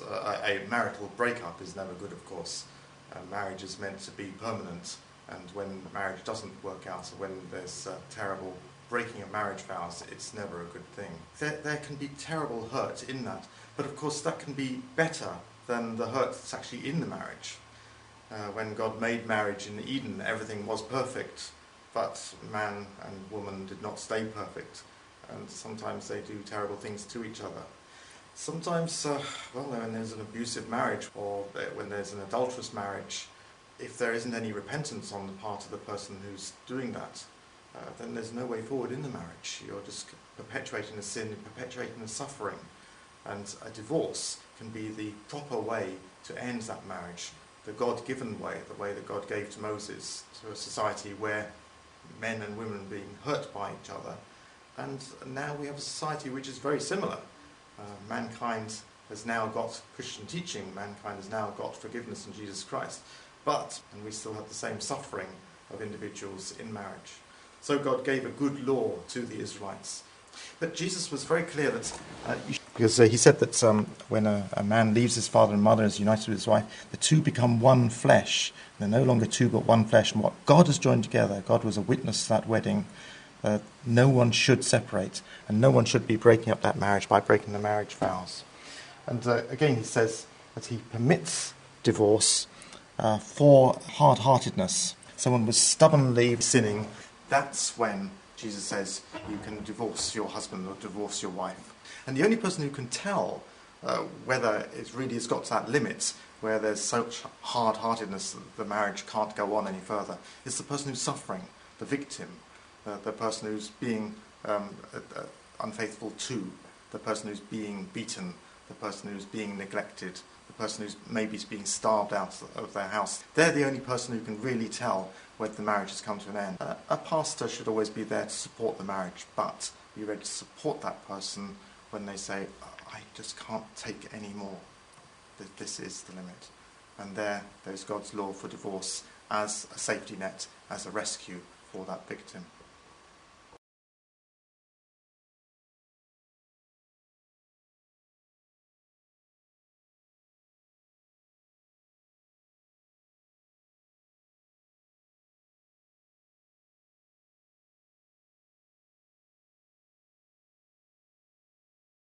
a marital breakup is never good, of course. Marriage is meant to be permanent, and when marriage doesn't work out, or when there's terrible breaking of marriage vows, it's never a good thing. There can be terrible hurt in that, but of course that can be better than the hurt that's actually in the marriage. When God made marriage in Eden, everything was perfect, but man and woman did not stay perfect, and sometimes they do terrible things to each other. Sometimes, when there's an abusive marriage, or when there's an adulterous marriage, if there isn't any repentance on the part of the person who's doing that, then there's no way forward in the marriage. You're just perpetuating the sin, perpetuating the suffering. And a divorce can be the proper way to end that marriage, the God-given way, the way that God gave to Moses, to a society where men and women are being hurt by each other. And now we have a society which is very similar. Mankind has now got Christian teaching, mankind has now got forgiveness in Jesus Christ, and we still have the same suffering of individuals in marriage. So God gave a good law to the Israelites. But Jesus was very clear that, because he said that when a man leaves his father and mother and is united with his wife, the two become one flesh. They're no longer two but one flesh. And what God has joined together, God was a witness to that wedding. No one should separate, and no one should be breaking up that marriage by breaking the marriage vows. And again, he says that he permits divorce for hard-heartedness. Someone was stubbornly sinning. That's when Jesus says you can divorce your husband or divorce your wife. And the only person who can tell whether it really has got to that limit where there's such hard-heartedness that the marriage can't go on any further is the person who's suffering, the victim. The person who's being unfaithful to, the person who's being beaten, the person who's being neglected, the person who's maybe being starved out of their house. They're the only person who can really tell whether the marriage has come to an end. A pastor should always be there to support the marriage, but be ready to support that person when they say, I just can't take any more. This is the limit. And there's God's law for divorce as a safety net, as a rescue for that victim.